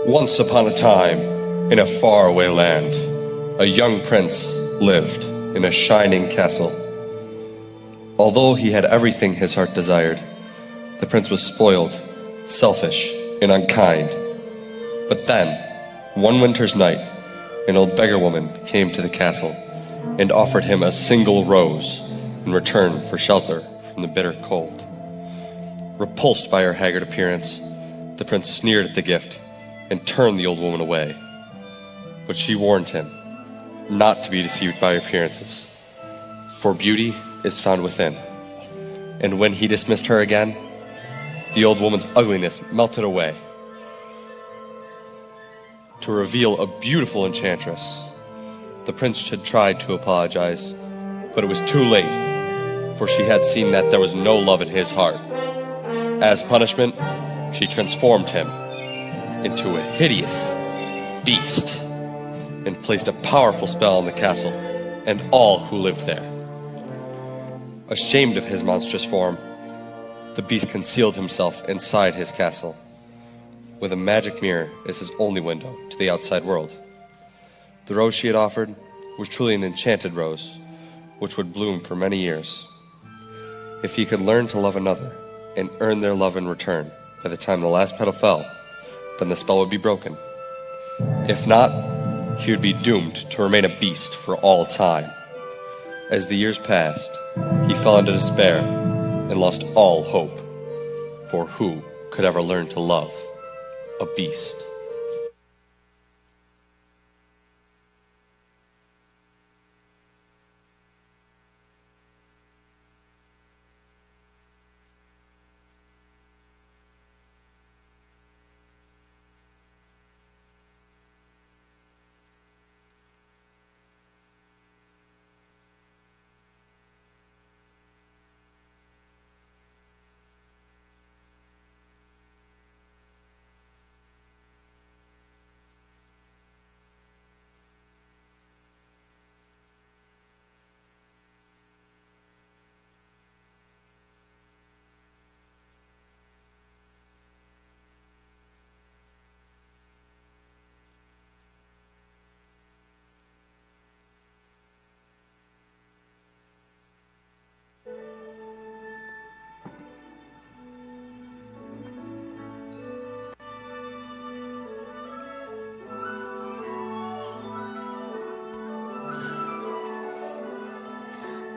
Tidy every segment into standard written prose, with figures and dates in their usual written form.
Once upon a time, in a faraway land, a young prince lived in a shining castle. Although he had everything his heart desired, the prince was spoiled, selfish, and unkind. But then, one winter's night, an old beggar woman came to the castle and offered him a single rose in return for shelter from the bitter cold. Repulsed by her haggard appearance, the prince sneered at the gift and turned the old woman away. But she warned him not to be deceived by appearances, for beauty is found within. And when he dismissed her again, the old woman's ugliness melted away to reveal a beautiful enchantress. The prince had tried to apologize, but it was too late, for she had seen that there was no love in his heart. As punishment, she transformed him into a hideous beast and placed a powerful spell on the castle and all who lived there. Ashamed of his monstrous form, the beast concealed himself inside his castle, with a magic mirror as his only window to the outside world. The rose she had offered was truly an enchanted rose, which would bloom for many years. If he could learn to love another and earn their love in return by the time the last petal fell, then the spell would be broken. If not, he would be doomed to remain a beast for all time. As the years passed, he fell into despair and lost all hope, for who could ever learn to love a beast?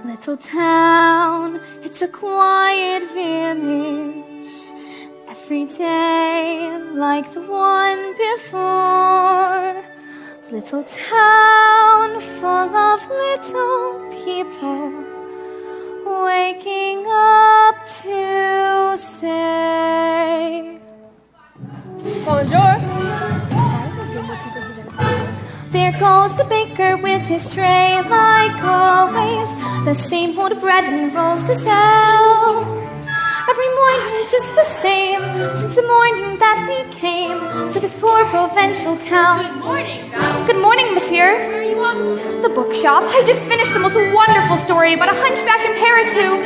Little town, it's a quiet village. Every day like the one before. Little town full of little people waking up to say bonjour. There goes the baker with his tray, like always, the same old bread and rolls to sell. Every morning just the same, since the morning that we came to this poor provincial town. Good morning, Val. Good morning, monsieur. Where are you off to? The bookshop. I just finished the most wonderful story about a hunchback in Paris who...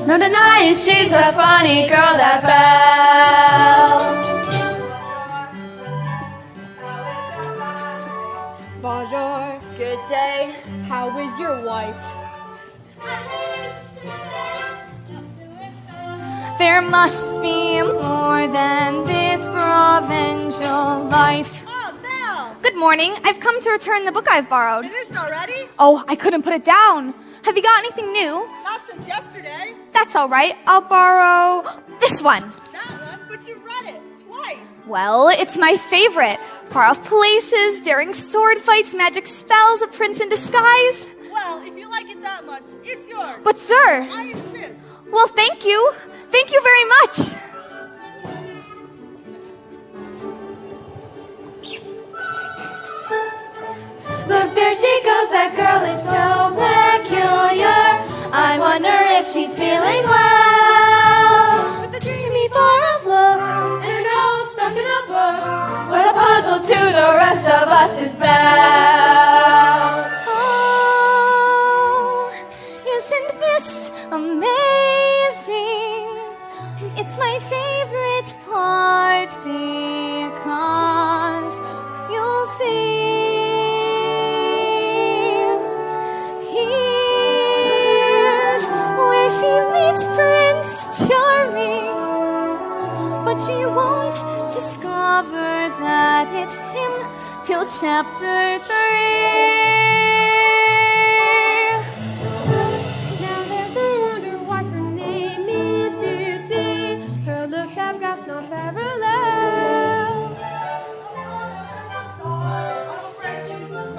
No denying she's a funny girl, that Belle. Bonjour, good day. How is your wife? There must be more than this provincial life. Oh, Belle! Good morning. I've come to return the book I've borrowed. Finished already? Oh, I couldn't put it down. Have you got anything new? Not since yesterday. That's all right. I'll borrow this one. That one? But you read it twice. Well, it's my favorite. Far off places, daring sword fights, magic spells, a prince in disguise. Well, if you like it that much, it's yours. But sir... I insist. Well, thank you. Thank you very much. Look, there she goes, that girl is so peculiar. I wonder if she's feeling well. With a dreamy far-off look and her nose bus's bell. Oh, isn't this amazing? It's my favorite part because you'll see. Here's where she meets Prince Charming, but she won't discover that it's him till chapter 3. Now there's no wonder why her name is Beauty. Her looks have got no parallel. I'm afraid she's very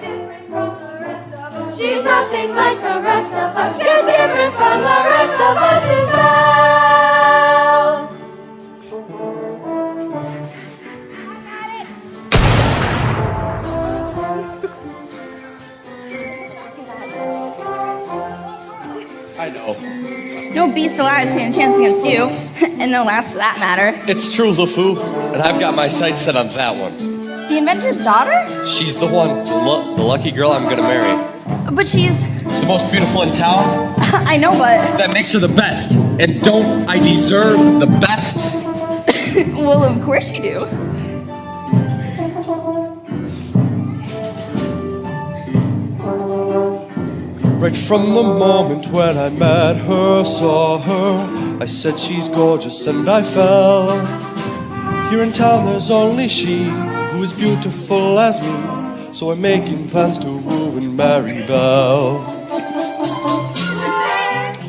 different from the rest of us. She's nothing like the rest of us. She's different from the rest of us as well. I know. Don't be so loud standing a chance against you. And no last for that matter. It's true, LeFou, and I've got my sights set on that one. The inventor's daughter? She's the one, the lucky girl I'm gonna marry. But she's... The most beautiful in town? I know, but... That makes her the best. And don't I deserve the best? Well, of course you do. Right from the moment when I met her, saw her, I said she's gorgeous and I fell. Here in town there's only she who is beautiful as me, so I'm making plans to woo and marry Belle. There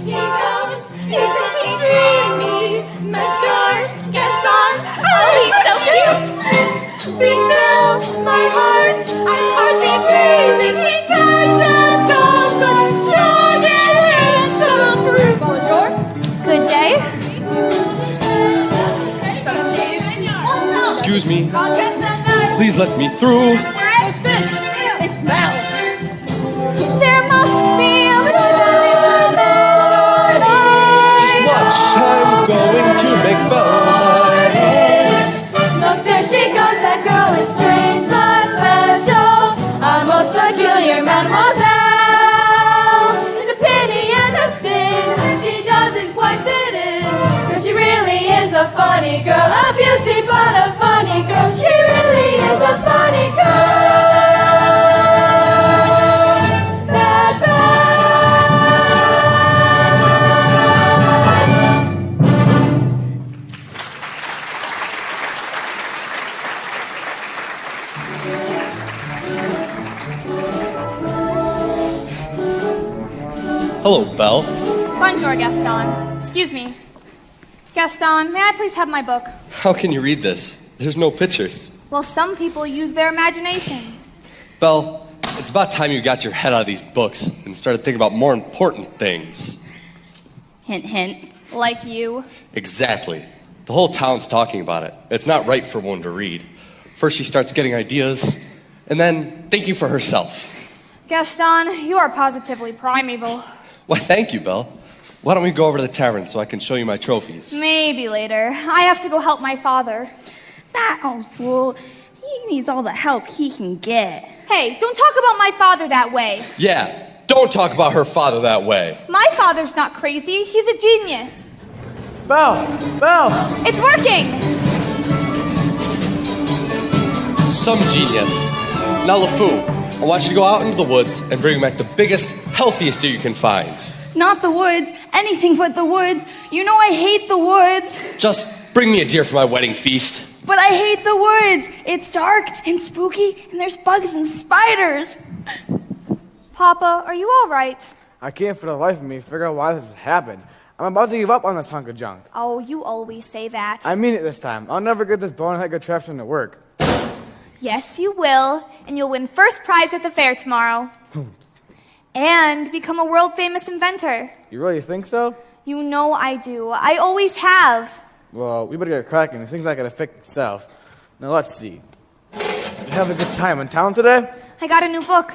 he goes, isn't he dreamy? Monsieur Gaston, oh he's so cute. Be still, my heart, I'm hardly breathing. He's such a tall, dark, strong and handsome brute. Bonjour. Good day. Excuse me, I'll get that knife. please let me through. Those fish. They smell. There must be a little Just watch, I'm going to make Belle mine. Look, there she goes, that girl is strange but special, a most peculiar mademoiselle. It's a pity and a sin she doesn't quite fit in, cause she really is a funny girl, a beauty but a funny girl. She really is a funny girl. That Hello, Belle. Bonjour, Gaston. Excuse me. Gaston, may I please have my book? How can you read this? There's no pictures. Well, some people use their imaginations. Belle, it's about time you got your head out of these books and started thinking about more important things. Hint, hint. Like you. Exactly. The whole town's talking about it. It's not right for one to read. First she starts getting ideas, and then thinking for herself. Gaston, you are positively primeval. Why, thank you, Belle. Why don't we go over to the tavern so I can show you my trophies? Maybe later. I have to go help my father. That old fool. He needs all the help he can get. Hey, don't talk about my father that way. Yeah, don't talk about her father that way. My father's not crazy. He's a genius. Belle! Belle! It's working! Some genius. Now, LeFou, I want you to go out into the woods and bring back the biggest, healthiest deer you can find. Not the woods. Anything but the woods. You know I hate the woods. Just bring me a deer for my wedding feast. But I hate the woods. It's dark and spooky, and there's bugs and spiders. Papa, are you all right? I can't for the life of me figure out why this has happened. I'm about to give up on this hunk of junk. Oh, you always say that. I mean it this time. I'll never get this bonehead contraption to work. Yes, you will, and you'll win first prize at the fair tomorrow. And become a world-famous inventor. You really think so? You know I do. I always have. Well, we better get cracking. This thing's not gonna fix itself. Now let's see. Did you have a good time in town today? I got a new book.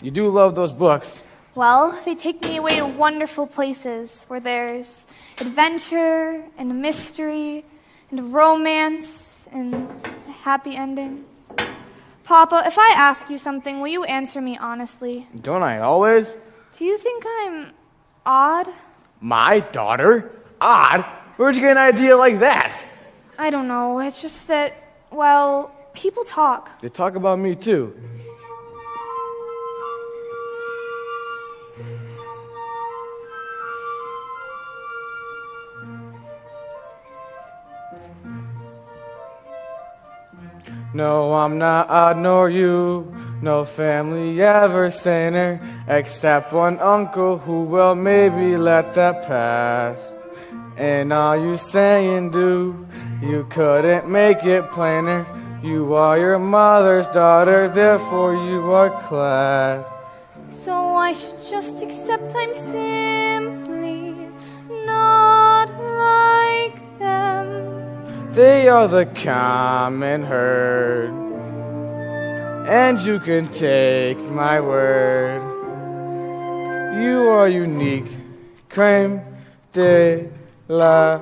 You do love those books. Well, they take me away to wonderful places where there's adventure and mystery and romance and happy endings. Papa, if I ask you something, will you answer me honestly? Don't I always? Do you think I'm odd? My daughter? Odd? Where'd you get an idea like that? I don't know. It's just that, well, people talk. They talk about me too. No, I'm not odd nor you. No family ever saner, except one uncle who will maybe let that pass. And all you say and do, you couldn't make it plainer. You are your mother's daughter, therefore you are class. So I should just accept I'm simply not like them. They are the common herd, and you can take my word. You are unique, creme de la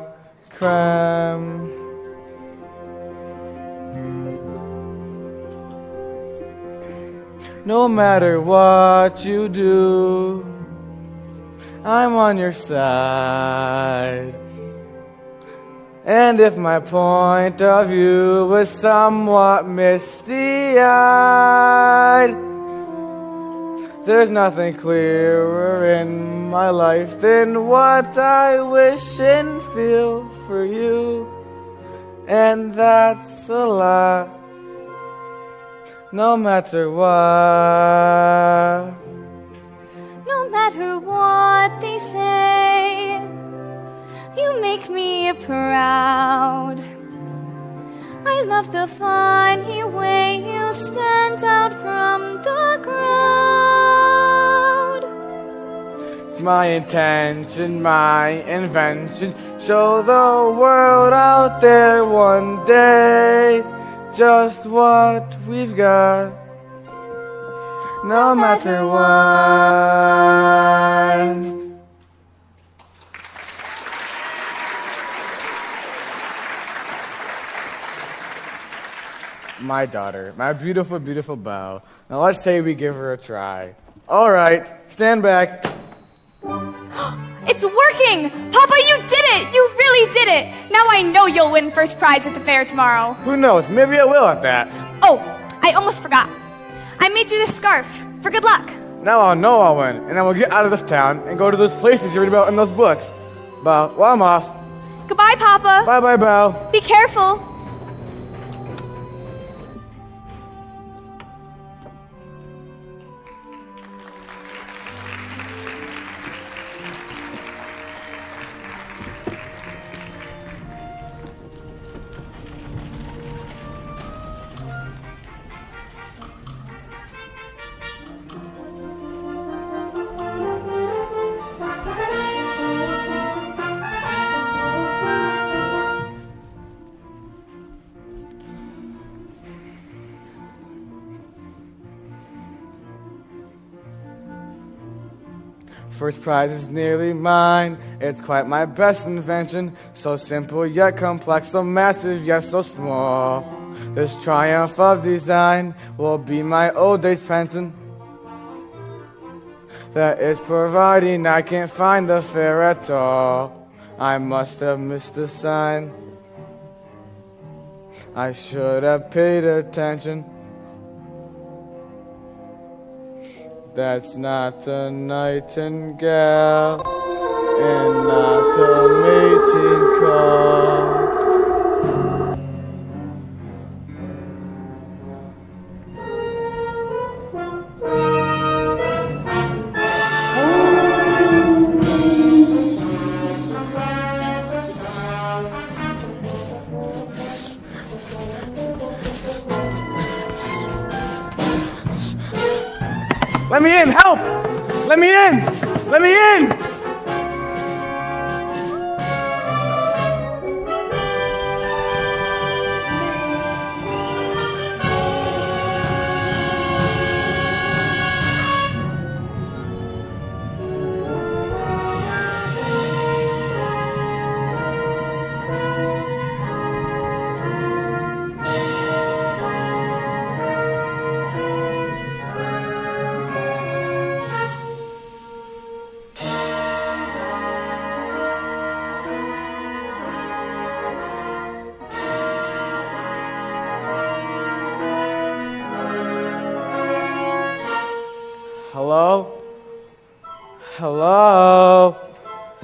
creme. No matter what you do, I'm on your side. And if my point of view was somewhat misty-eyed, there's nothing clearer in my life than what I wish and feel for you. And that's a lot, no matter what. No matter what they say, you make me proud. I love the funny way you stand out from the crowd. It's my intention, my invention, show the world out there one day just what we've got, no matter what. My daughter, my beautiful, beautiful Belle. Now let's say we give her a try. All right, stand back. It's working! Papa, you did it! You really did it! Now I know you'll win first prize at the fair tomorrow. Who knows? Maybe I will at that. Oh, I almost forgot. I made you this scarf for good luck. Now I'll know I'll win, and then we'll get out of this town and go to those places you read about in those books. Belle, well, I'm off. Goodbye, Papa. Bye-bye, Belle. Be careful. First prize is nearly mine. It's quite my best invention. So simple yet complex, so massive yet so small. This triumph of design will be my old age pension. That is providing I can't find the fair at all. I must have missed the sign. I should have paid attention. That's not a nightingale and not a mating call. Let me in! Help! Let me in! Let me in!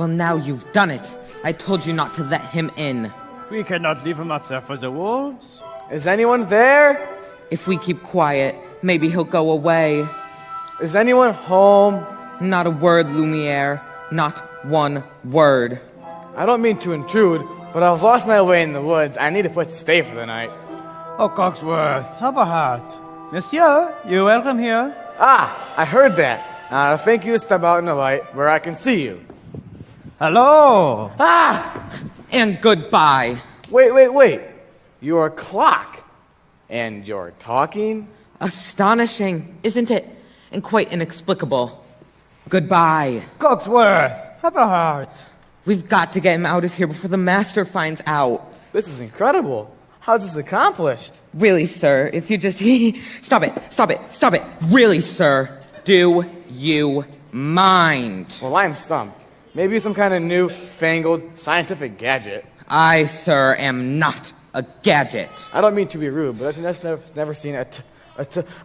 Well, now you've done it. I told you not to let him in. We cannot leave him outside for the wolves. Is anyone there? If we keep quiet, maybe he'll go away. Is anyone home? Not a word, Lumiere. Not one word. I don't mean to intrude, but I've lost my way in the woods. I need a place to stay for the night. Oh, Cogsworth, have a heart. Monsieur, you're welcome here. Ah, I heard that. Thank you to step out in the light where I can see you. Hello. Ah! And goodbye. Wait. You're a clock. And you're talking? Astonishing, isn't it? And quite inexplicable. Goodbye. Cogsworth, have a heart. We've got to get him out of here before the master finds out. This is incredible. How's this accomplished? Really, sir, if you just... Stop it. Really, sir, do you mind? Well, I'm stumped. Maybe some kind of new, fangled, scientific gadget. I, sir, am not a gadget. I don't mean to be rude, but I've just never seen a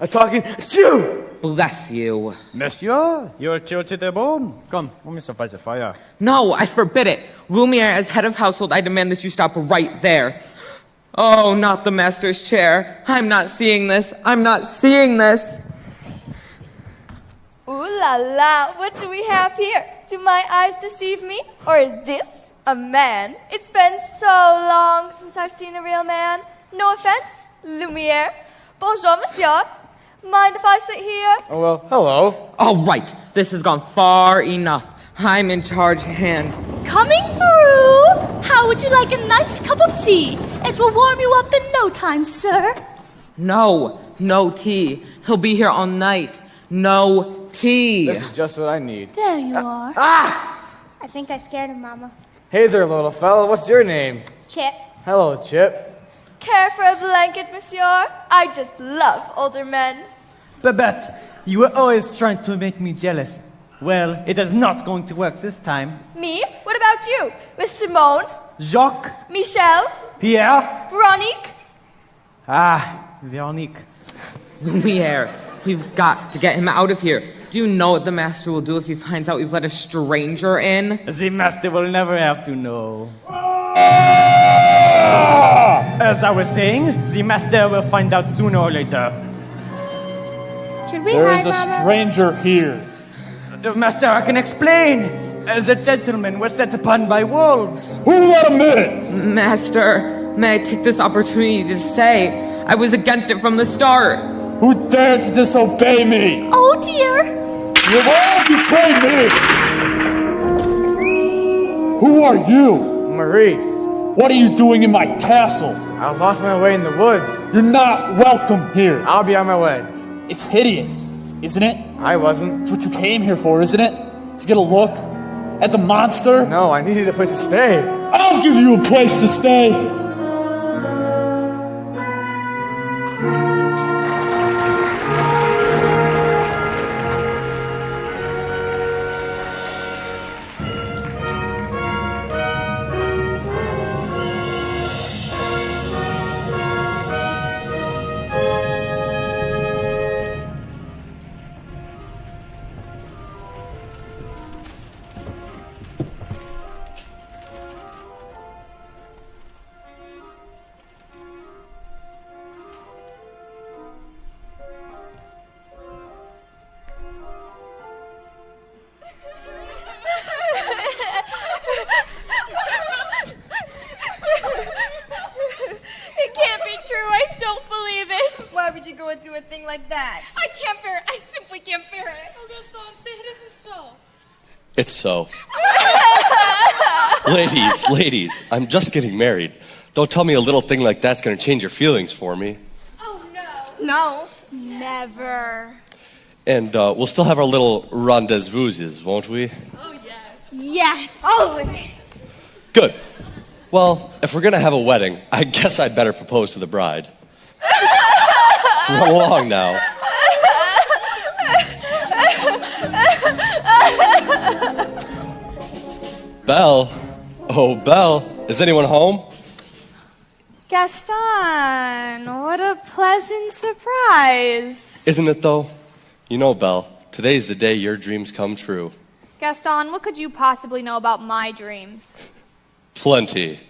talking Jew! Bless you. Monsieur, you're chilled to the bone. Come, let me surprise the fire. No, I forbid it. Lumiere, as head of household, I demand that you stop right there. Oh, not the master's chair. I'm not seeing this. Ooh la la, what do we have here? Do my eyes deceive me? Or is this a man? It's been so long since I've seen a real man. No offense, Lumiere. Bonjour, monsieur. Mind if I sit here? Oh, well, hello. All right, this has gone far enough. I'm in charge hand. Coming through! How would you like a nice cup of tea? It will warm you up in no time, sir. No tea. He'll be here all night. No tea. This is just what I need. There you are. I think I scared him, Mama. Hey there, little fella. What's your name? Chip. Hello, Chip. Care for a blanket, monsieur? I just love older men. Babette, you were always trying to make me jealous. Well, it is not going to work this time. Me? What about you? With Simone? Jacques? Michel? Pierre? Veronique? Veronique. Lumiere, we've got to get him out of here. Do you know what the master will do if he finds out we've let a stranger in? The master will never have to know. As I was saying, the master will find out sooner or later. Should we There hide, is a Mama? stranger here. Master, I can explain. As a gentleman was set upon by wolves. Who let him in? Master, may I take this opportunity to say I was against it from the start. Who dared to disobey me? Oh dear. You all betrayed me! Who are you? Maurice. What are you doing in my castle? I lost my way in the woods. You're not welcome here. I'll be on my way. It's hideous, isn't it? I wasn't. It's what you came here for, isn't it? To get a look at the monster? No, I needed a place to stay. I'll give you a place to stay. It can't be true. I don't believe it. Why would you go and do a thing like that? I can't bear it. I simply can't bear it. Oh, Gaston, say it isn't so. It's so. Ladies, I'm just getting married. Don't tell me a little thing like that's gonna change your feelings for me. Oh, no. No. Never. And we'll still have our little rendezvouses, won't we? Oh, yes. Yes. Always. Good. Well, if we're gonna have a wedding, I guess I'd better propose to the bride. Run along now. Belle. Oh, Belle. Is anyone home? Gaston, what a pleasant surprise. Isn't it, though? You know, Belle, today's the day your dreams come true. Gaston, what could you possibly know about my dreams? Plenty.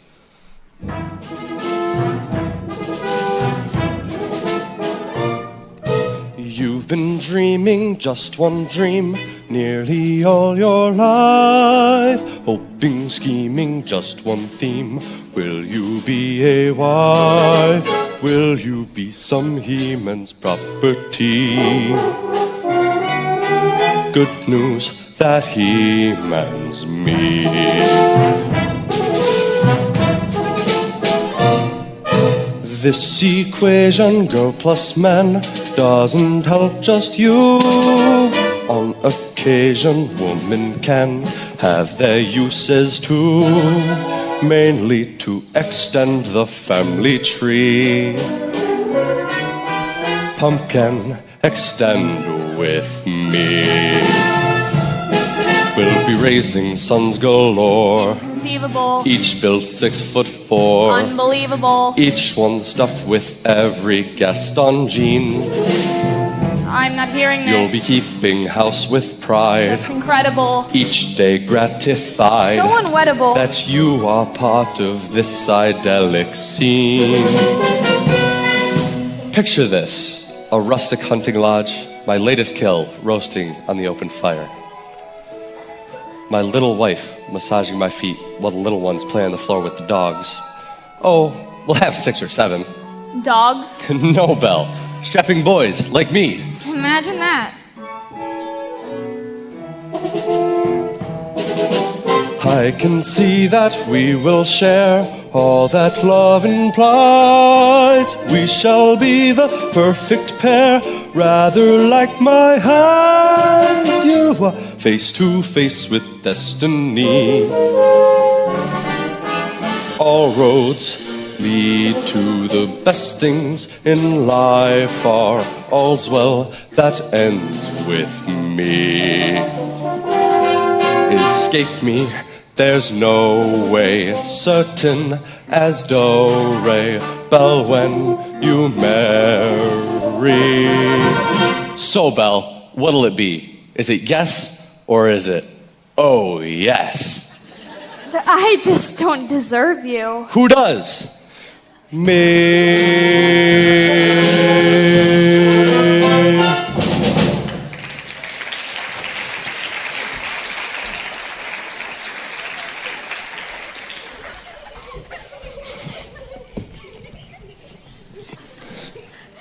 You've been dreaming just one dream nearly all your life, hoping, scheming, just one theme. Will you be a wife? Will you be some he-man's property? Good news that he-man's me. This equation, girl plus man, doesn't help just you. On occasion, women can have their uses too, mainly to extend the family tree. Pumpkin, extend with me. We'll be raising sons galore. Inconceivable. Each built 6'4". Unbelievable. Each one stuffed with every Gaston gene. I'm not hearing this. You'll be keeping house with pride. That's incredible. Each day gratified. So unwettable. That you are part of this idyllic scene. Picture this. A rustic hunting lodge. My latest kill roasting on the open fire. My little wife massaging my feet while the little ones play on the floor with the dogs. Oh, we'll have 6 or 7. Dogs? No, Belle. Strapping boys like me. Imagine that. I can see that we will share all that love implies. We shall be the perfect pair, rather like my hands. You are face to face with destiny. All roads lead to the best things in life are all's well that ends with me. Escape me, there's no way, certain as do-re, Belle, when you marry. So, Belle, what'll it be? Is it yes, or is it, oh, yes? I just don't deserve you. Who does? Me.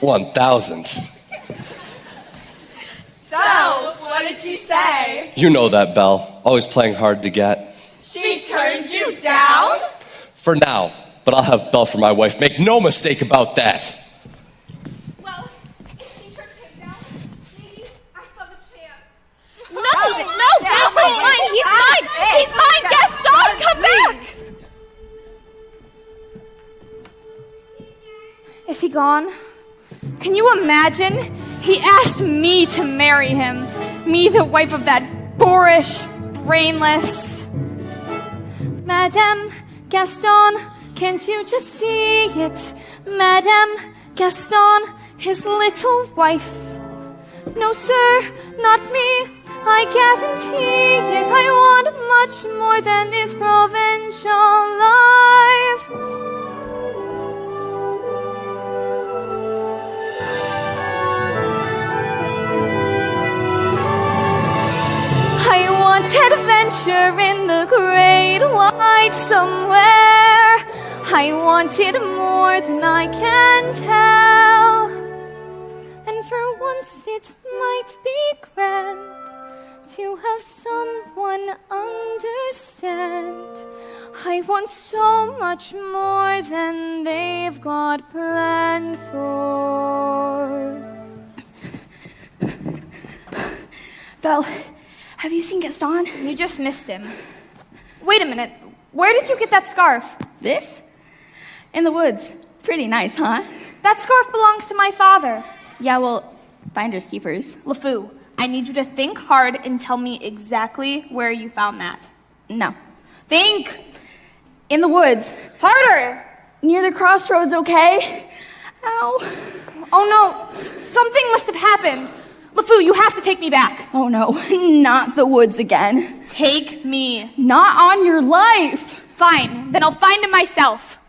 $1,000. So, what did she say? You know that, Belle. Always playing hard to get. She turned you down? For now, but I'll have Belle for my wife. Make no mistake about that. Well, if she turned him down, maybe I still have a chance. No, Gaston's mine. He's mine. He's mine. Gaston, come back. Is he gone? Can you imagine? He asked me to marry him. Me, the wife of that boorish, brainless... Madame Gaston, can't you just see it? Madame Gaston, his little wife. No, sir, not me. I guarantee it. I want much more than this provincial life. I want adventure in the great wide somewhere. I want it more than I can tell. And for once it might be grand to have someone understand. I want so much more than they've got planned for. Belle, have you seen Gaston? You just missed him. Wait a minute. Where did you get that scarf? This? In the woods. Pretty nice, huh? That scarf belongs to my father. Yeah, well, finders keepers. LeFou, I need you to think hard and tell me exactly where you found that. No. Think! In the woods. Harder! Near the crossroads, okay? Ow. Oh no, something must have happened. LeFou, you have to take me back. Oh no, not the woods again. Take me. Not on your life. Fine, then I'll find him myself.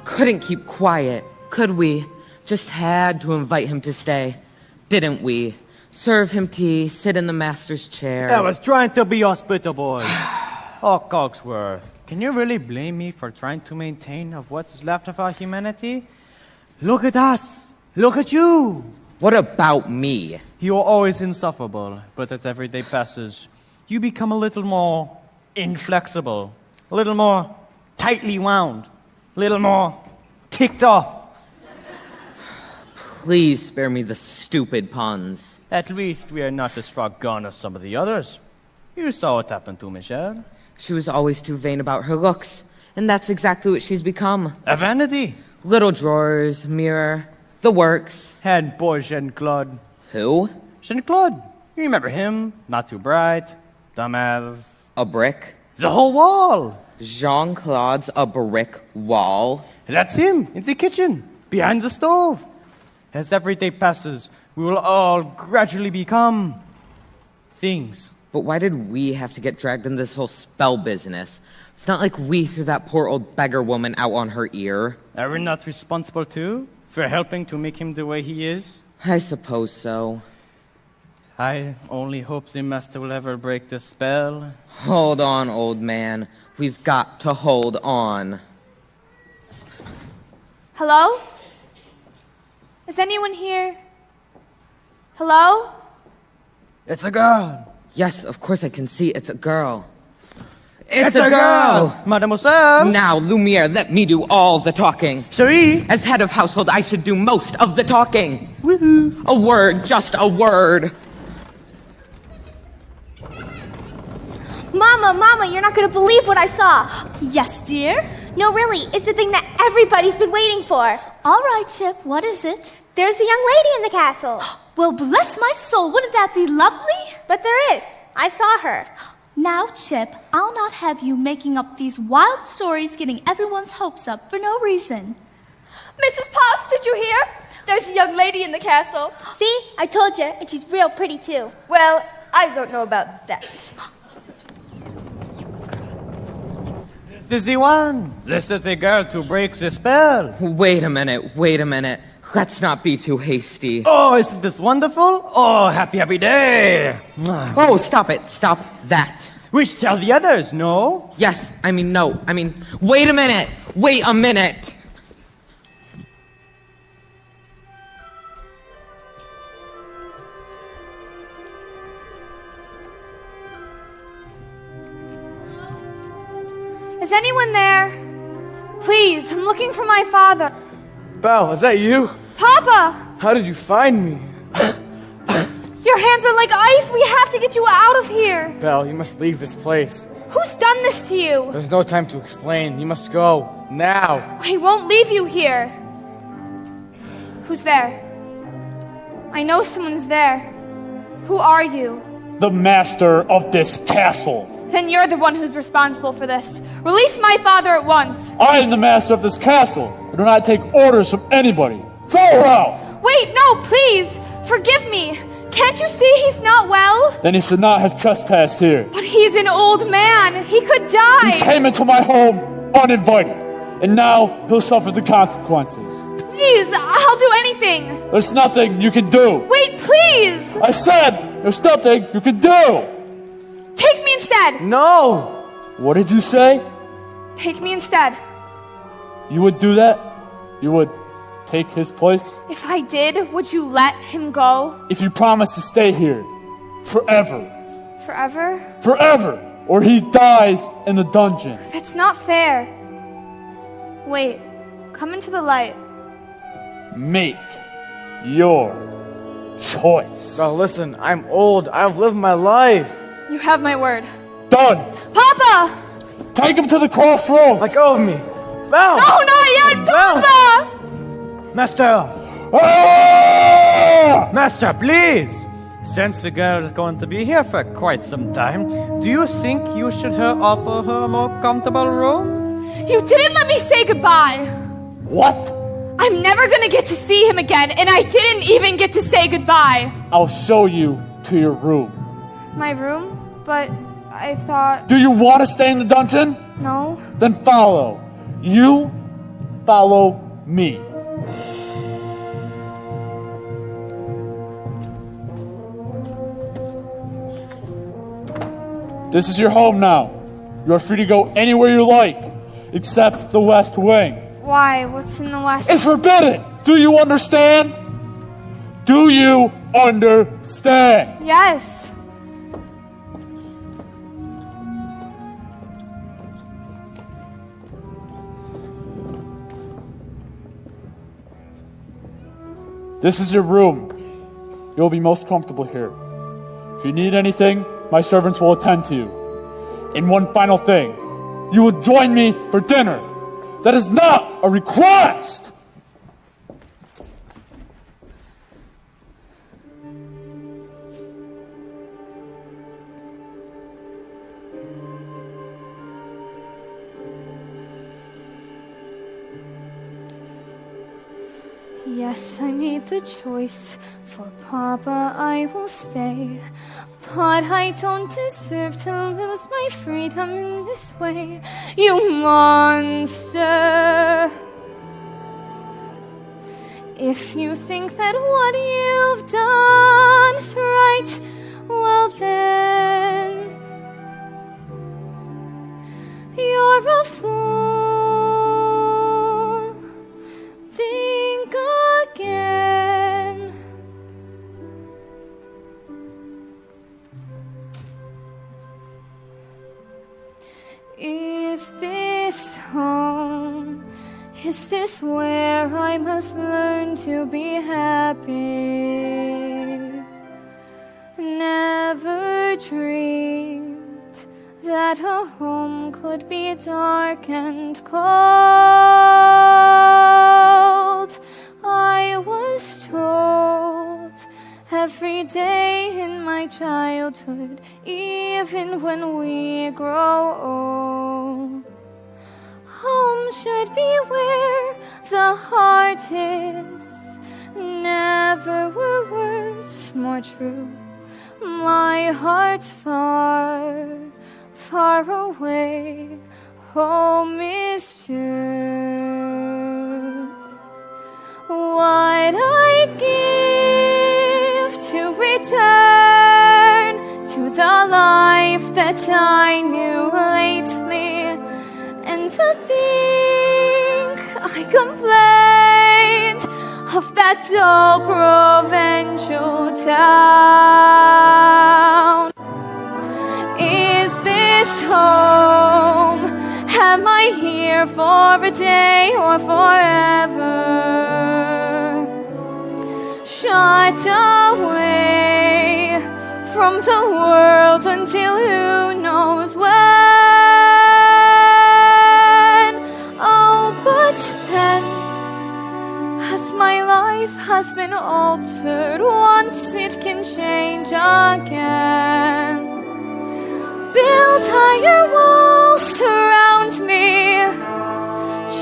Couldn't keep quiet, could we? Just had to invite him to stay, didn't we? Serve him tea, sit in the master's chair. I was trying to be hospitable. Oh, Cogsworth, can you really blame me for trying to maintain of what's left of our humanity? Look at us. Look at you. What about me? You are always insufferable, but as every day passes, you become a little more inflexible, a little more tightly wound, a little more ticked off. Please spare me the stupid puns. At least we are not as far gone as some of the others. You saw what happened to Michelle. She was always too vain about her looks, and that's exactly what she's become. A vanity. Little drawers, mirror, the works. And poor Jean-Claude. Who? Jean-Claude. You remember him? Not too bright. Dumbass. A brick? The whole wall. Jean-Claude's a brick wall? That's him, in the kitchen, behind the stove. As every day passes, we will all gradually become things. But why did we have to get dragged into this whole spell business? It's not like we threw that poor old beggar woman out on her ear. Are we not responsible too, for helping to make him the way he is? I suppose so. I only hope the master will ever break the spell. Hold on, old man. We've got to hold on. Hello? Is anyone here? Hello? It's a girl. Yes, of course I can see it's a girl. It's a girl! Mademoiselle! Now, Lumiere, let me do all the talking. Cherie! As head of household, I should do most of the talking. Woohoo! A word, just a word. Mama, you're not going to believe what I saw. Yes, dear? No, really, it's the thing that everybody's been waiting for. All right, Chip, what is it? There's a young lady in the castle. Well, bless my soul, wouldn't that be lovely? But there is. I saw her. Now, Chip, I'll not have you making up these wild stories getting everyone's hopes up for no reason. Mrs. Potts, did you hear? There's a young lady in the castle. See? I told you, and she's real pretty too. Well, I don't know about that. This is the one. This is the girl to break the spell. Wait a minute. Let's not be too hasty. Oh, isn't this wonderful? Oh, happy day. Oh, stop it. Stop that. We should tell the others, no? Yes, no. Wait a minute. Wait a minute. Is anyone there? Please, I'm looking for my father. Belle, is that you? Papa! How did you find me? Your hands are like ice. We have to get you out of here. Belle, you must leave this place. Who's done this to you? There's no time to explain. You must go. Now. I won't leave you here. Who's there? I know someone's there. Who are you? The master of this castle. Then you're the one who's responsible for this. Release my father at once. I am the master of this castle. I do not take orders from anybody. Throw her out! Wait, no, please. Forgive me. Can't you see he's not well? Then he should not have trespassed here. But he's an old man. He could die. He came into my home uninvited, and now he'll suffer the consequences. Please, I'll do anything. There's nothing you can do. Wait, please. I said there's nothing you can do. Take me instead. No. What did you say? Take me instead. You would do that? You would take his place? If I did, would you let him go? If you promise to stay here forever. Forever? Forever! Or he dies in the dungeon. That's not fair. Wait, come into the light. make your choice. Bro, listen, I'm old. I've lived my life. You have my word. Done. Papa! Take him to the crossroads. Let go of me. Val! No, not yet, Val! Papa! Master! Ah! Master, please! Since the girl is going to be here for quite some time, do you think you should offer her a more comfortable room? You didn't let me say goodbye. What? I'm never gonna get to see him again, and I didn't even get to say goodbye. I'll show you to your room. My room? But I thought... Do you want to stay in the dungeon? No. Then follow. You follow me. This is your home now. You are free to go anywhere you like, except the West Wing. Why? What's in the West? It's forbidden! Do you understand? Do you understand? Yes. This is your room. You'll be most comfortable here. If you need anything, my servants will attend to you. And one final thing. You will join me for dinner. That is not a request! Yes, I made the choice. For Papa I will stay. But I don't deserve to lose my freedom in this way. You monster. If you think that what you've done is right, well then you're a fool. Think again. Is this home? Is this where I must learn to be happy? Never dreamed that a home could be dark and cold. I was told every day in my childhood, even when we grow old, home should be where the heart is. Never were words more true. My heart's far, far away. Home is true. What I'd give to return to the life that I knew lately, and to think I complained of that dull provincial town. Is this home? Am I here for a day or forever? Shut away from the world until who knows when. Oh, but then, as my life has been altered, once it can change again. Build higher walls surround me,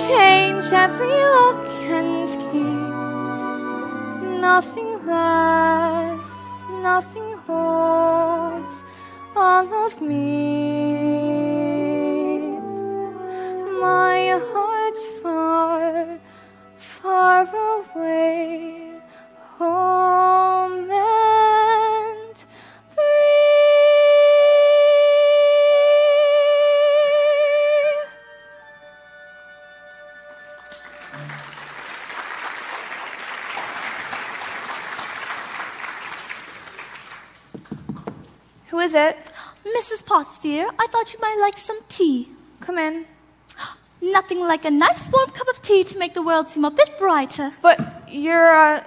change every lock and key. Nothing lasts, nothing holds all of me. My heart's far, far away, home and free. Who is it? Mrs. Potts, dear, I thought you might like some tea. Come in. Nothing like a nice warm cup of tea to make the world seem a bit brighter. But you're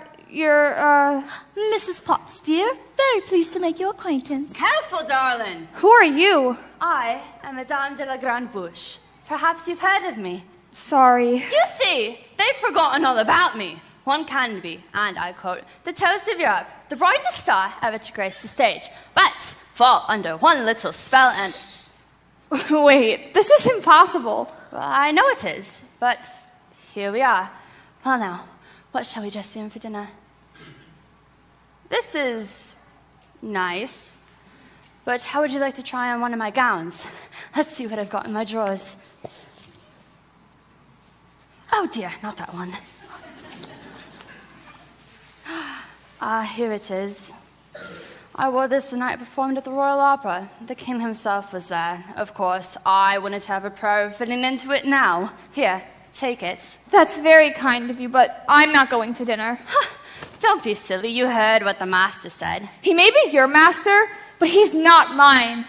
Mrs. Potts, dear. Very pleased to make your acquaintance. Careful, darling. Who are you? I am Madame de la Grande Bouche. Perhaps you've heard of me. Sorry. You see, they've forgotten all about me. One can be, and I quote, the toast of Europe, the brightest star ever to grace the stage, but fall under one little spell and... Wait, this is impossible. Well, I know it is, but here we are. Well now, what shall we dress you in for dinner? This is nice, but how would you like to try on one of my gowns? Let's see what I've got in my drawers. Oh dear, not that one. Here it is. I wore this the night I performed at the Royal Opera. The king himself was there. Of course, I wouldn't have a prayer of fitting into it now. Here, take it. That's very kind of you, but I'm not going to dinner. Don't be silly. You heard what the master said. He may be your master, but he's not mine.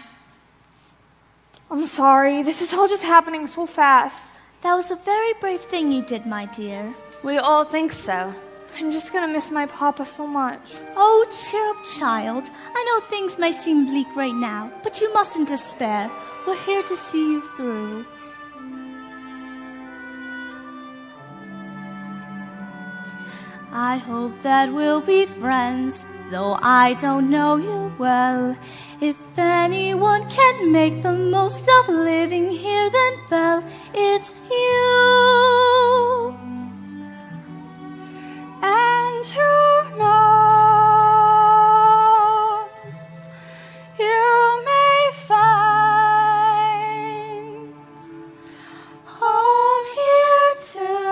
I'm sorry. This is all just happening so fast. That was a very brave thing you did, my dear. We all think so. I'm just gonna miss my papa so much. Oh, cheer up, child. I know things may seem bleak right now, but you mustn't despair. We're here to see you through. I hope that we'll be friends, though I don't know you well. If anyone can make the most of living here, then Belle, it's you. And who knows, you may find home here too.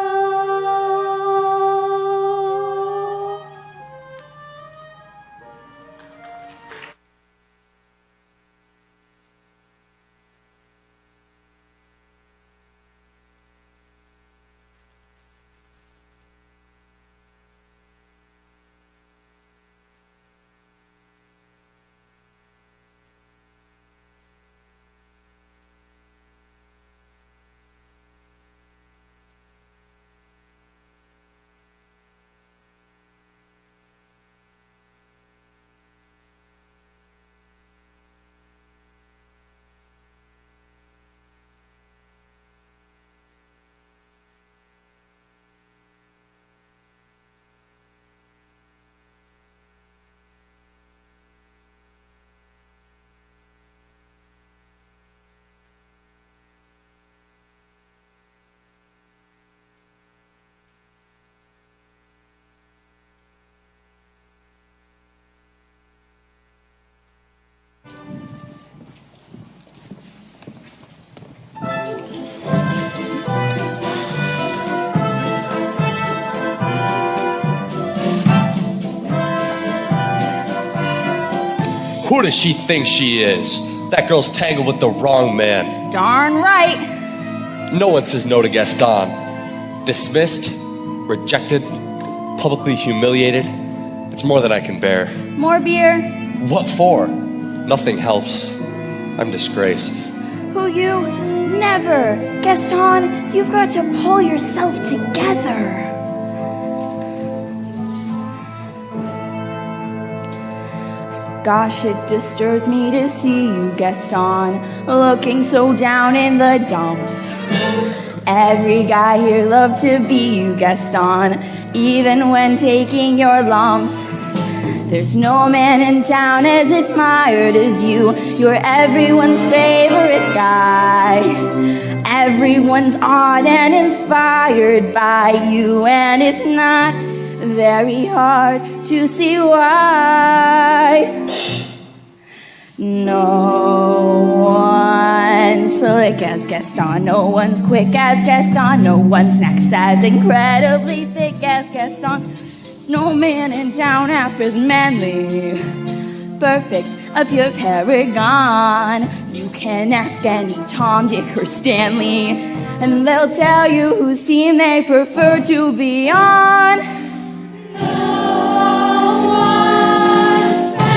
Who does she think she is? That girl's tangled with the wrong man. Darn right. No one says no to Gaston. Dismissed, rejected, publicly humiliated. It's more than I can bear. More beer? What for? Nothing helps. I'm disgraced. Who you? Never. Gaston, you've got to pull yourself together. Gosh, it disturbs me to see you, Gaston, looking so down in the dumps. Every guy here loved to be you, Gaston, even when taking your lumps. There's no man in town as admired as you. You're everyone's favorite guy. Everyone's awed and inspired by you, and it's not very hard to see why. No one's slick as Gaston, no one's quick as Gaston, no one's next as incredibly thick as Gaston. There's no man in town half as manly, perfect, a pure paragon. You can ask any Tom, Dick, or Stanley, and they'll tell you whose team they prefer to be on.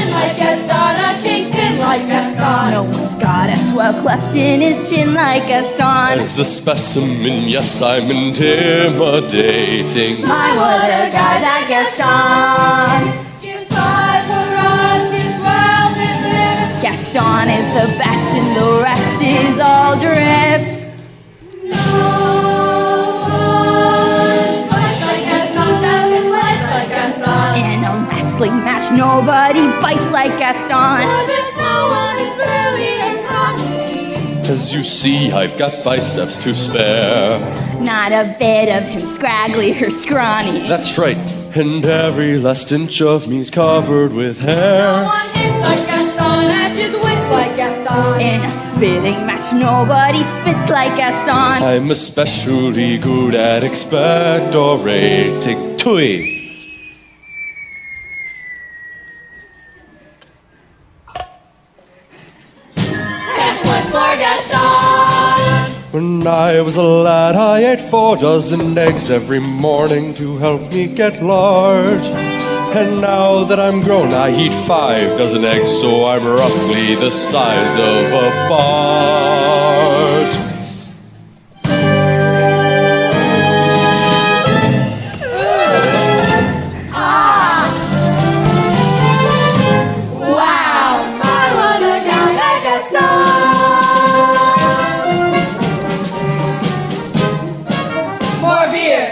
Like Gaston, a kingpin like Gaston. Gaston. No one's got a swell cleft in his chin like Gaston. As a specimen, yes, I'm intimidating. My, what a guy, that Gaston. Give 5 more rods in 12 minutes. Gaston is the best and the rest is all drips. No one fights like Gaston, passes lights like Gaston. In a wrestling match, nobody bites like Gaston. But there's no one who's really iconic. As you see, I've got biceps to spare. Not a bit of him scraggly or scrawny. That's right, and every last inch of me's covered with No hair. one hits like Gaston, edges wits like Gaston. In a spitting match, nobody spits like Gaston. I'm especially good at expectorating. Tui. For Gaston. When I was a lad, I ate 4 dozen eggs every morning to help me get large. And now that I'm grown, I eat 5 dozen eggs, so I'm roughly the size of a barge. Wow, I wanna go like Gaston. More beer.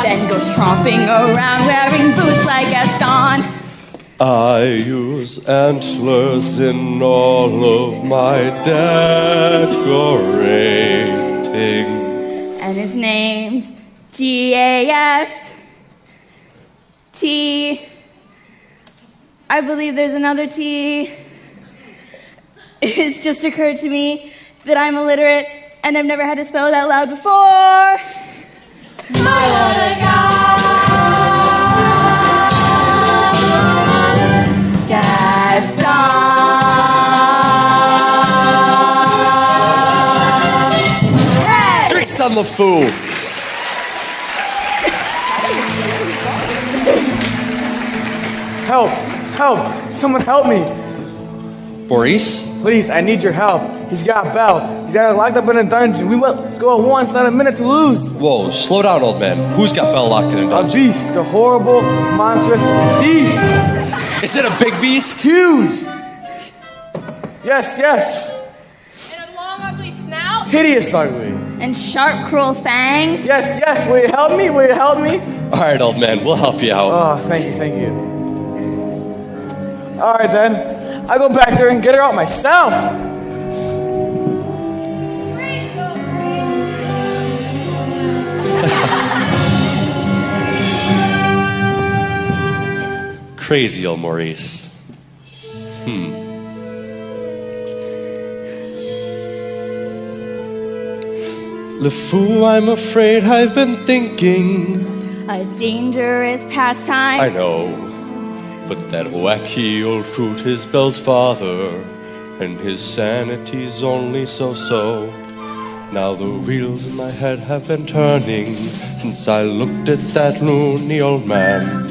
Then goes tromping around wearing boots like Gaston. I use antlers in all of my decorating. And his name's G-A-S-T. I believe there's another T. It's just occurred to me that I'm illiterate and I've never had to spell it out loud before. Gaston. Drinks on the food. Help! Help! Someone help me! Maurice? Please, I need your help. He's got Belle. He's got her locked up in a dungeon. We must go at once, not a minute to lose. Whoa, slow down, old man. Who's got Belle locked in a A dungeon? beast, a horrible, monstrous beast. Is it a big beast? Huge. Yes, yes. And a long, ugly snout. Hideous ugly. And sharp, cruel fangs. Yes, yes. Will you help me? Will you help me? All right, old man, we'll help you out. Oh, thank you, thank you. All right, then. I'll go back there and get her out myself. Crazy old Maurice. LeFou, I'm afraid I've been thinking. A dangerous pastime. I know, but that wacky old coot is Belle's father, and his sanity's only so-so. Now the wheels in my head have been turning since I looked at that loony old man.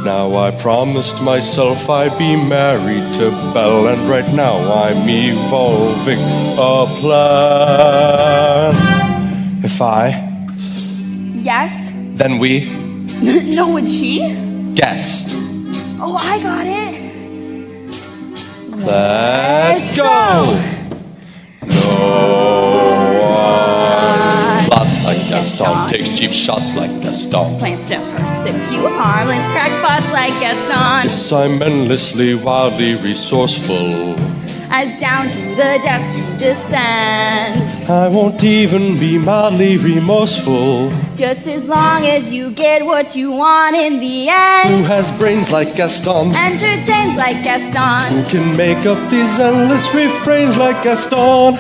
Now I promised myself I'd be married to Belle, and right now I'm evolving a plan. If I, Yes? then we, No, would she? guess. Oh, I got it. Let's go! No one lots like Gaston, takes cheap shots like Gaston. Plans to persecute harmless crackpots like Gaston. Yes, I'm endlessly, wildly resourceful. As down to the depths you descend. I won't even be mildly remorseful. Just as long as you get what you want in the Who end. has brains like Gaston? Entertains like Gaston. Who can make up these endless refrains like Gaston?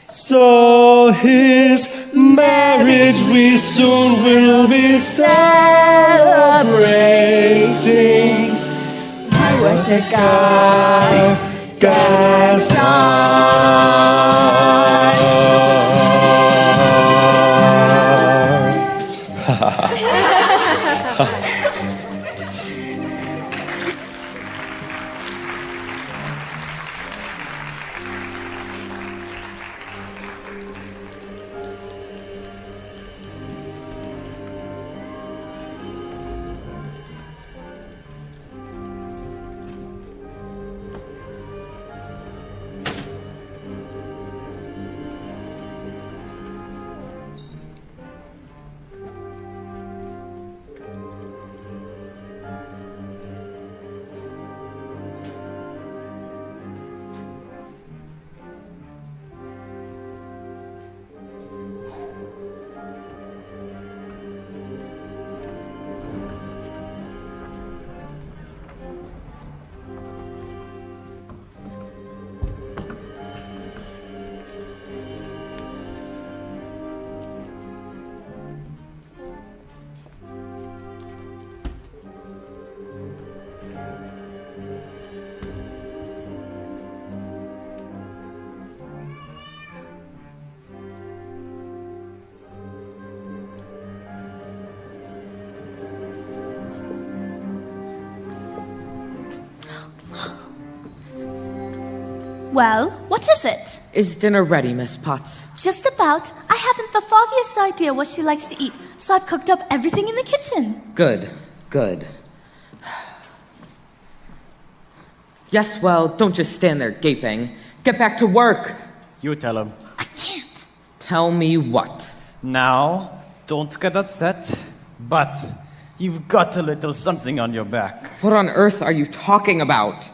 So his marriage we soon will be celebrating. Well, what is it? Is dinner ready, Miss Potts? Just about. I haven't the foggiest idea what she likes to eat, so I've cooked up everything in the kitchen. Good, good. Yes, well, don't just stand there gaping. Get back to work. You tell him. I can't. Tell me what? Now, don't get upset, but you've got a little something on your back. What on earth are you talking about?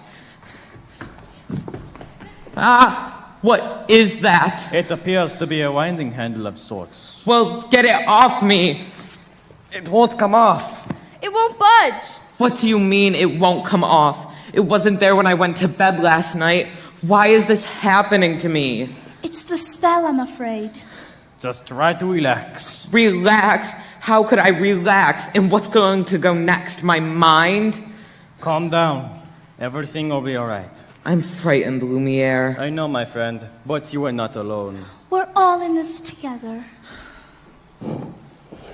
Ah, what is that? It appears to be a winding handle of sorts. Well, get it off me. It won't come off. It won't budge. What do you mean it won't come off? It wasn't there when I went to bed last night. Why is this happening to me? It's the spell, I'm afraid. Just try to relax. Relax? How could I relax? And what's going to go next? My mind? Calm down. Everything will be all right. I'm frightened, Lumiere. I know, my friend, but you are not alone. We're all in this together.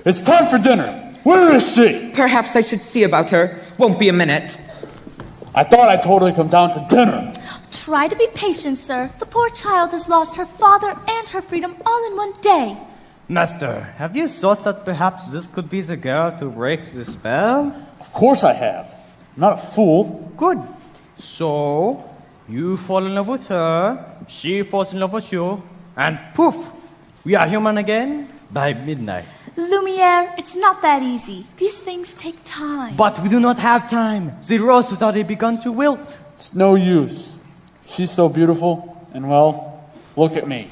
It's time for dinner. Where is she? Perhaps I should see about her. Won't be a minute. I thought I told her to come down to dinner. Try to be patient, sir. The poor child has lost her father and her freedom all in one day. Master, have you thought that perhaps this could be the girl to break the spell? Of course I have. I'm not a fool. Good. So, you fall in love with her, she falls in love with you, and poof, we are human again by midnight. Lumiere, it's not that easy. These things take time. But we do not have time. The rose has already begun to wilt. It's no use. She's so beautiful, and well, look at me.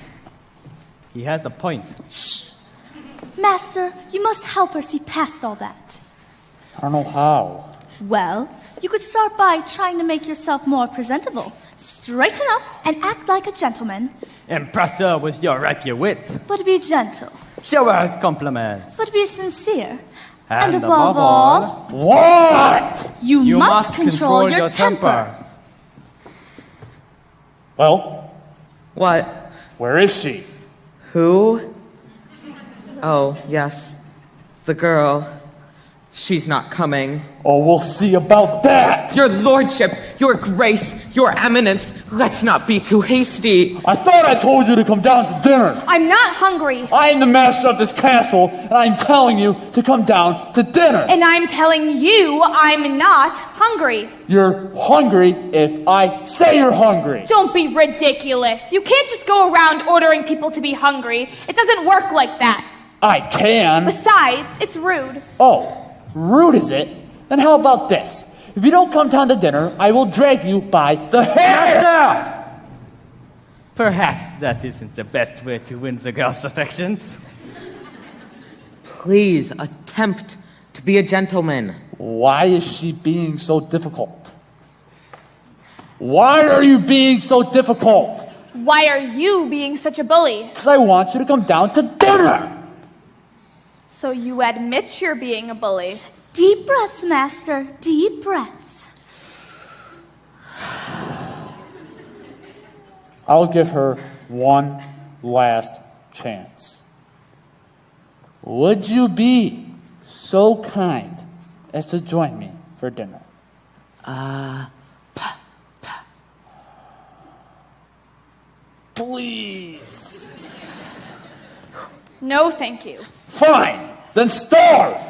He has a point. Shh! Master, you must help her see past all that. I don't know how. Well, you could start by trying to make yourself more presentable. Straighten up and act like a gentleman. Impress her with your rapier wit. But be gentle. Show her his compliments. But be sincere. And above all, what? You must control your temper. Well? What? Where is she? Who? Oh, yes. The girl. She's not coming. Oh, we'll see about that! Your lordship, your grace, your eminence, let's not be too hasty. I thought I told you to come down to dinner. I'm not hungry. I am the master of this castle, and I'm telling you to come down to dinner. And I'm telling you I'm not hungry. You're hungry if I say you're hungry. Don't be ridiculous. You can't just go around ordering people to be hungry. It doesn't work like that. I can. Besides, it's rude. Oh. Rude, is it? Then how about this? If you don't come down to dinner, I will drag you by the hair! Master! Perhaps that isn't the best way to win the girl's affections. Please attempt to be a gentleman. Why is she being so difficult? Why are you being so difficult? Why are you being such a bully? Because I want you to come down to dinner. So you admit you're being a bully? Deep breaths, Master. Deep breaths. I'll give her one last chance. Would you be so kind as to join me for dinner? Please. No, thank you. Fine, then starve.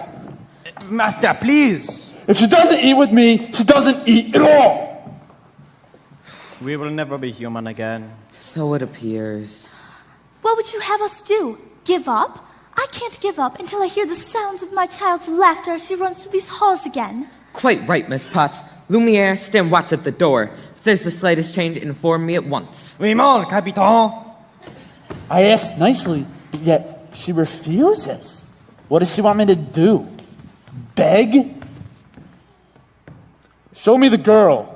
Master, please. If she doesn't eat with me, she doesn't eat at all. We will never be human again. So it appears. What would you have us do? Give up? I can't give up until I hear the sounds of my child's laughter as she runs through these halls again. Quite right, Miss Potts. Lumiere, stand watch at the door. If there's the slightest change, inform me at once. Oui, mon, Capitan. I asked nicely, but yet she refuses. What does she want me to do? Beg? Show me the girl.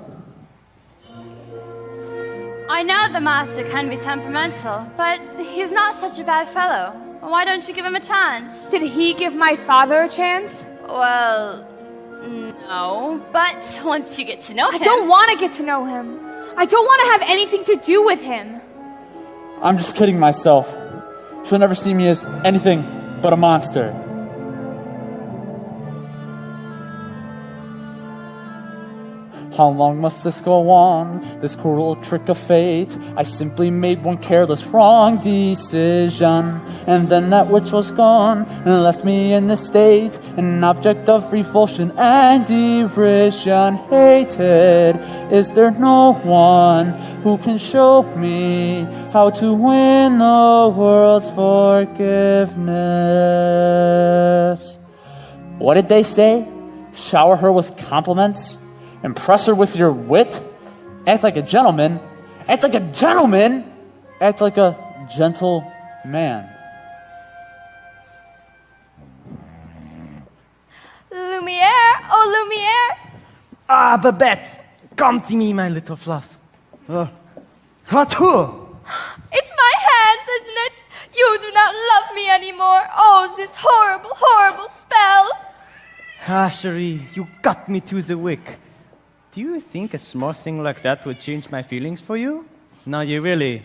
I know the master can be temperamental, but he's not such a bad fellow. Why don't you give him a chance? Did he give my father a chance? Well, no, but once you get to know him... I don't want to get to know him. I don't want to have anything to do with him. I'm just kidding myself. She'll never see me as anything but a monster. How long must this go on, this cruel trick of fate? I simply made one careless wrong decision, and then that which was gone and left me in this state, an object of revulsion and derision. Hated, is there no one who can show me how to win the world's forgiveness? What did they say? Shower her with compliments? Impress her with your wit? Act like a gentleman? Act like a gentleman? Act like a gentle man. Lumiere! Oh, Lumiere! Ah, Babette, come to me, my little fluff. Hatou! It's my hands, isn't it? You do not love me anymore. Oh, this horrible, horrible spell. Ah, chérie, you got me to the wick. Do you think a small thing like that would change my feelings for you? No, you really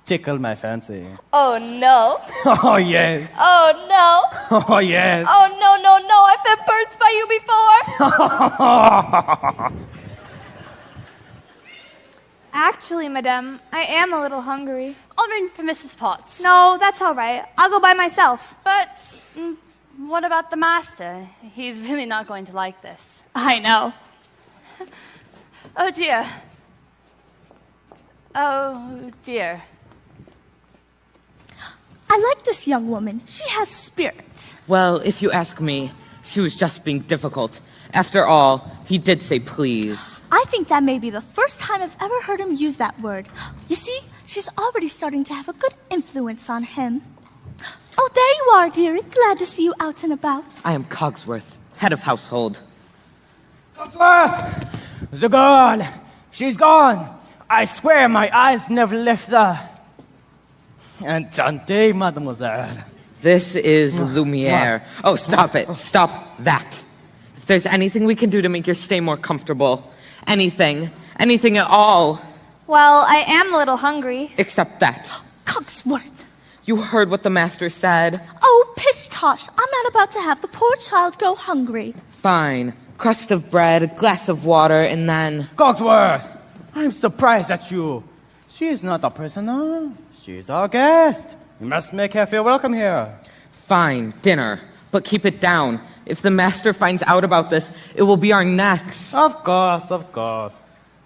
tickled my fancy. Oh, no. Oh, yes. Oh, no. Oh, yes. Oh, no, no, no. I've fed birds by you before. Actually, madame, I am a little hungry. I'll ring for Mrs. Potts. No, that's all right. I'll go by myself. But what about the master? He's really not going to like this. I know. Oh, dear. Oh, dear. I like this young woman. She has spirit. Well, if you ask me, she was just being difficult. After all, he did say please. I think that may be the first time I've ever heard him use that word. You see, she's already starting to have a good influence on him. Oh, there you are, dearie. Glad to see you out and about. I am Cogsworth, head of household. Cogsworth! The girl! She's gone! I swear my eyes never left her. Enchanté, mademoiselle. This is Lumiere. Oh, stop it. Stop that. If there's anything we can do to make your stay more comfortable, anything at all. Well, I am a little hungry. Except that. Cogsworth! You heard what the master said. Oh, pish-tosh. I'm not about to have the poor child go hungry. Fine. Crust of bread, a glass of water, and then... Cogsworth! I'm surprised at you. She is not a prisoner. She is our guest. We must make her feel welcome here. Fine, dinner. But keep it down. If the master finds out about this, it will be our necks. Of course, of course.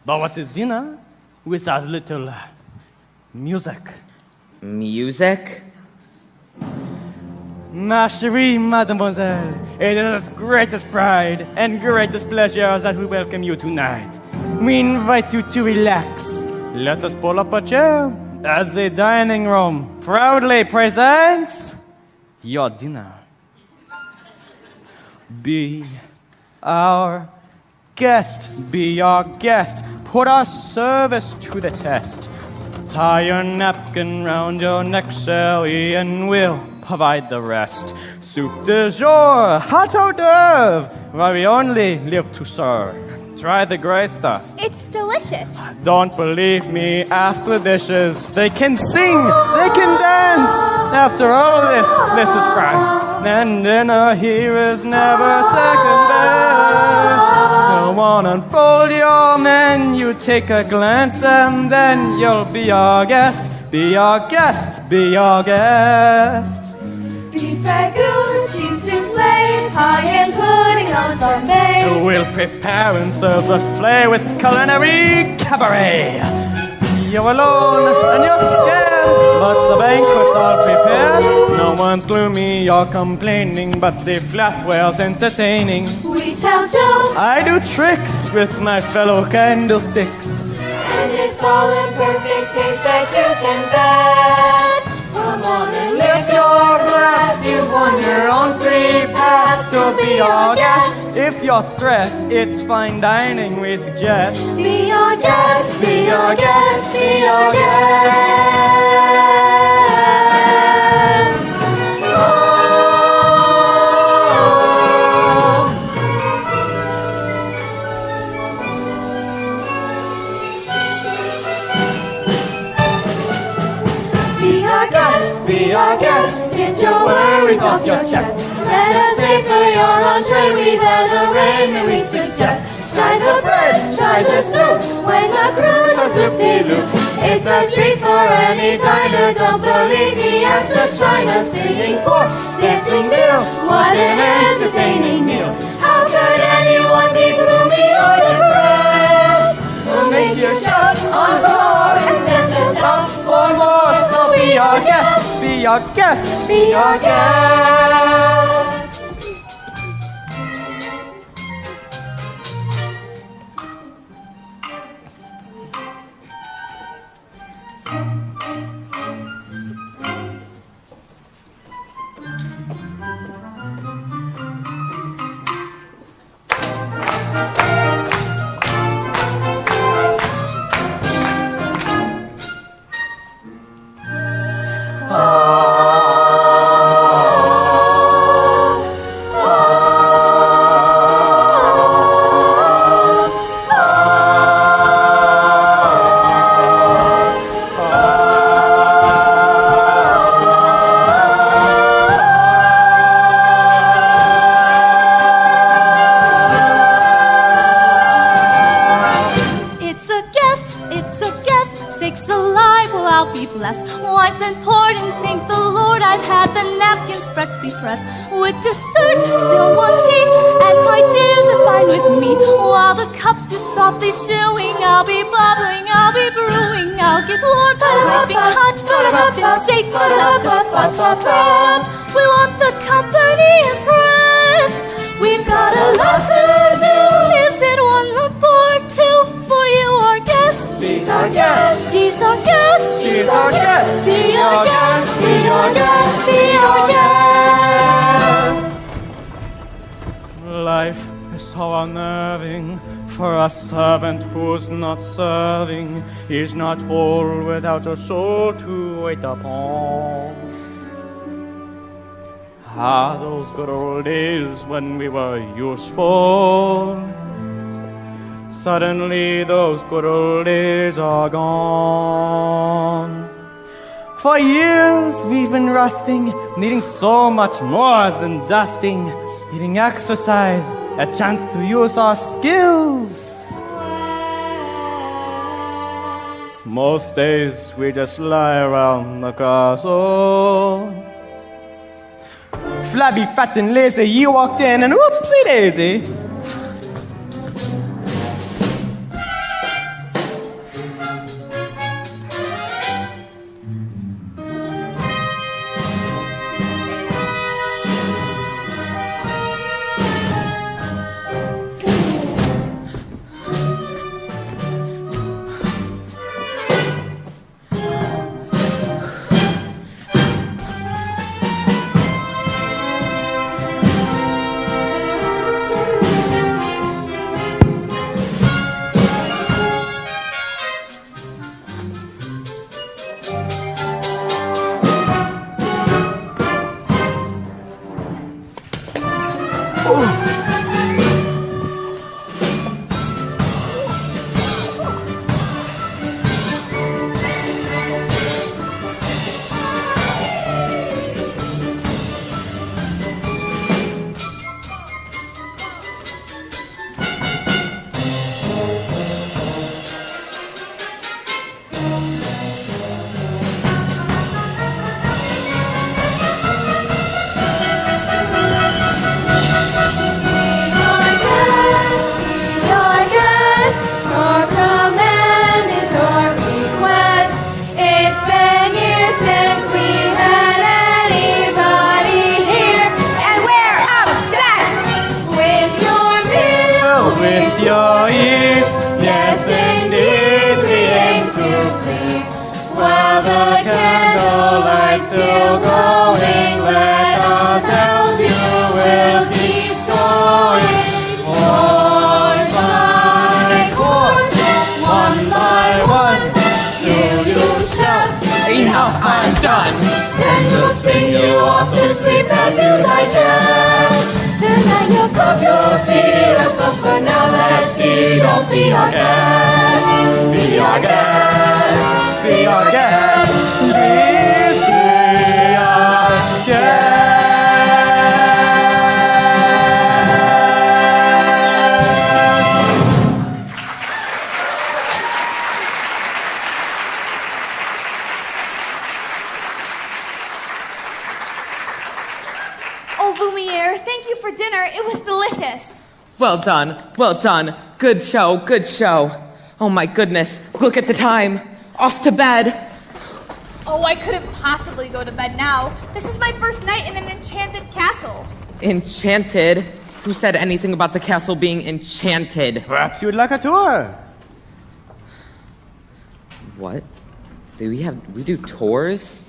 But what is dinner without little music? Music? Ma chérie, mademoiselle, it is with greatest pride and greatest pleasure that we welcome you tonight. We invite you to relax. Let us pull up a chair as the dining room proudly presents your dinner. Be our guest, be our guest. Put our service to the test. Tie your napkin round your neck, Sally, and we'll provide the rest. Soup du jour, hot hors d'oeuvre, why we only live to serve. Try the gray stuff. It's delicious. Don't believe me, ask the dishes. They can sing, they can dance. After all this is France. And dinner here is never second best. Go on, unfold your menu, take a glance, and then you'll be our guest. Be our guest, be our guest. Beef ragout, cheese souffle, pie and pudding on flambé. We'll prepare and serve the flay with culinary cabaret. You're alone and you're scared, but the banquet's all prepared. No one's gloomy or complaining, but say Flatware's entertaining. We tell jokes, I do tricks with my fellow candlesticks. and it's all in perfect taste that you can bet. Come on and lift your glass, you've won your own free pass to be our guest. If you're stressed, it's fine dining we suggest. Be our guest, be our guest, be our guest. Be our guest, be our guest, get your worries off your chest. Let us say for your entree we have the rain that we suggest. Try the bread, try the soup, when the cruise is loop-de-loop. It's a treat for any diner, don't believe me, ask the China. Singing pork, dancing Bill, what an entertaining meal. How could anyone be gloomy or depressed? We'll make your shout encore and send us out for more. So be our guest, Be our guest, be our guest. Sakes alive, well I'll be blessed. Wine's been poured and thank the Lord I've had the napkins freshly pressed. With dessert, she'll want tea, and my dear, that's fine with me. While the cups do softly chewing, I'll be bubbling, I'll be brewing. I'll get warm, piping hot, muffin sakes is up to spot. Turn up, we want the company impressed. We've got a lot to do. Is it one or two for you, our guest? She's our guest. She's our guest. She's our guest. Be our guest. Be our guest. Be our guest. Life is so unnerving for a servant who's not serving. He's not whole without a soul to wait upon. Ah, those good old days when we were useful. Suddenly those good old days are gone. For years we've been rusting, needing so much more than dusting, needing exercise, a chance to use our skills. Most days we just lie around the castle. Flabby, fat and lazy, you walked in and whoopsie daisy. indeed we aim to please. While the candlelight's still glowing, let us help you, we'll keep going. Horse by horse, one by one, till you shout, enough, I'm done. Then we'll sing you off to sleep as you digest. Then I will stop your feet up, but for now let's see, don't be our guest. Be our guest, be our guest, please be our guest. Oh, Lumiere, thank you for dinner. It was delicious. Well done, well done. Good show, good show. Oh my goodness, look at the time. Off to bed. Oh, I couldn't possibly go to bed now. This is my first night in an enchanted castle. Enchanted? Who said anything about the castle being enchanted? Perhaps you would like a tour. What? Do we do tours?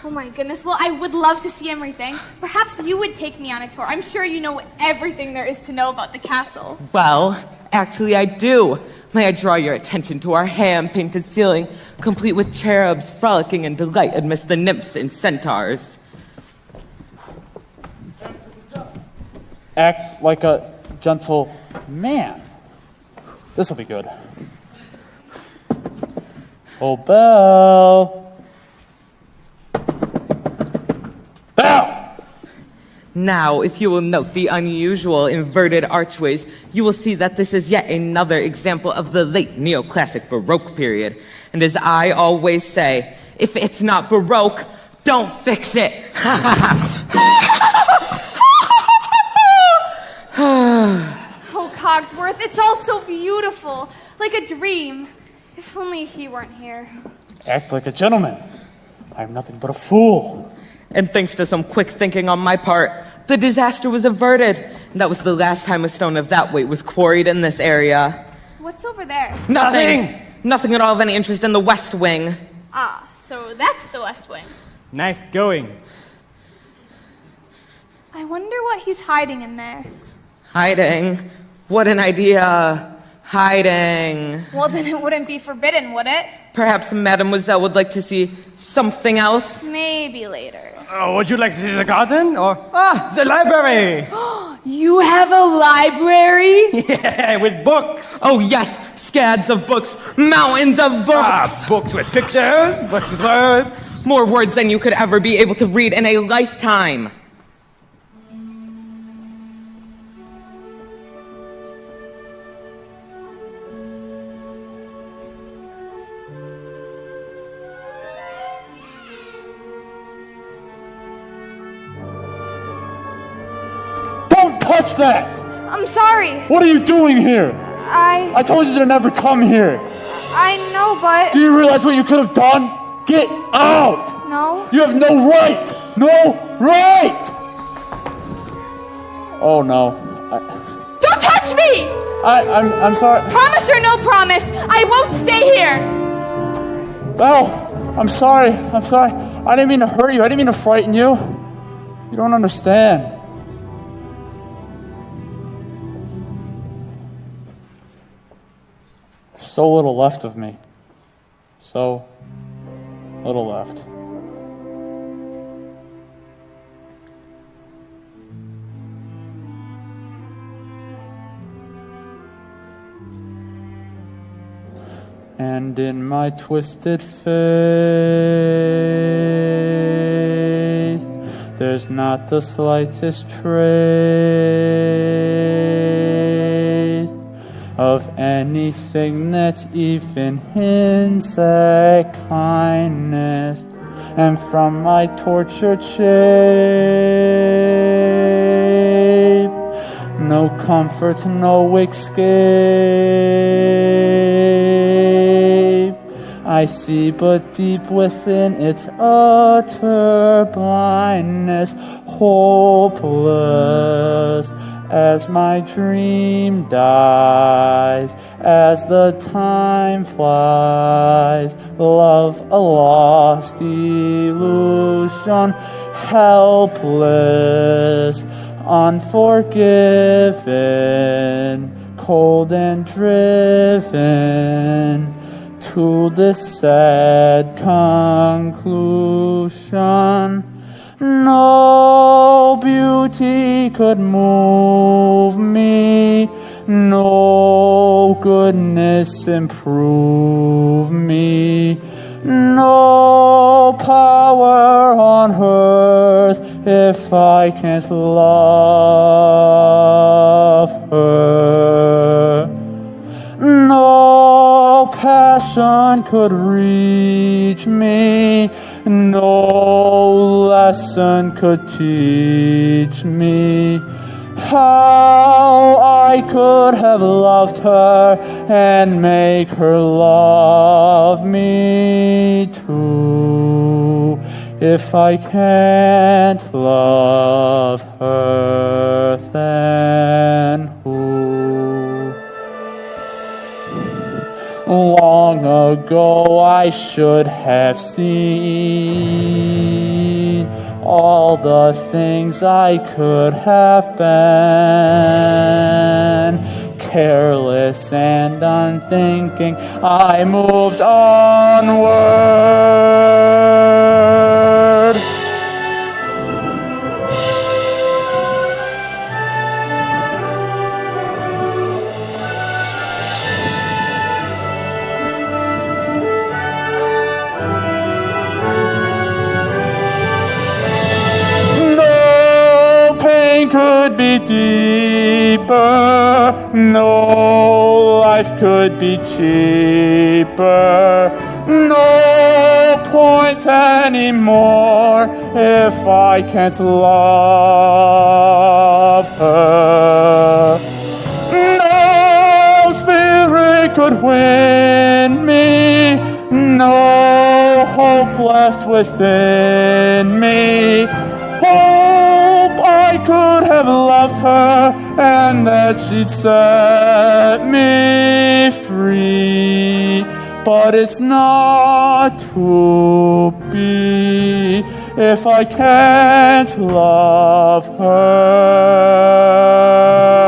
Oh my goodness, well, I would love to see everything. Perhaps you would take me on a tour. I'm sure you know everything there is to know about the castle. Well, actually I do. May I draw your attention to our hand-painted ceiling, complete with cherubs frolicking in delight amidst the nymphs and centaurs. Act like a gentle man. This'll be good. Oh, Belle. Belle! Now, if you will note the unusual inverted archways, you will see that this is yet another example of the late neoclassic Baroque period. And as I always say, if it's not Baroque, don't fix it. Oh, Cogsworth, it's all so beautiful. Like a dream. If only he weren't here. Act like a gentleman. I am nothing but a fool. And thanks to some quick thinking on my part, the disaster was averted. And that was the last time a stone of that weight was quarried in this area. What's over there? Nothing! Nothing at all of any interest in the West Wing. Ah, so that's the West Wing. Nice going. I wonder what he's hiding in there. Hiding? What an idea. Hiding. Well, then it wouldn't be forbidden, would it? Perhaps Mademoiselle would like to see something else? Maybe later. Would you like to see the garden? Or, the library! You have a library? Yeah, with books! Oh yes, scads of books, mountains of books! Books with pictures, books with words. More words than you could ever be able to read in a lifetime. Don't touch that! I'm sorry. What are you doing here? I told you to never come here. I know, but... Do you realize what you could have done? Get out! No. You have no right! No right! Oh no. Don't touch me! I'm sorry. Promise or no promise, I won't stay here. Belle, I'm sorry. I'm sorry. I didn't mean to hurt you. I didn't mean to frighten you. You don't understand. So little left of me. So little left. And in my twisted face, there's not the slightest trace of anything that even hints at kindness. And from my tortured shape, no comfort, no escape. I see, but deep within its utter blindness, hopeless as my dream dies, as the time flies. Love, a lost illusion, helpless, unforgiven, cold and driven to this sad conclusion. No beauty could move me, no goodness improve me, no power on earth if I can't love her. No passion could reach me, no lesson could teach me how I could have loved her and make her love me too. If I can't love her, then who? Long ago I should have seen all the things I could have been. Careless and unthinking, I moved onward. Could be deeper, no life could be cheaper, no point anymore if I can't love her. No spirit could win me, no hope left within me. Hope I could have loved her and that she'd set me free. But it's not to be if I can't love her.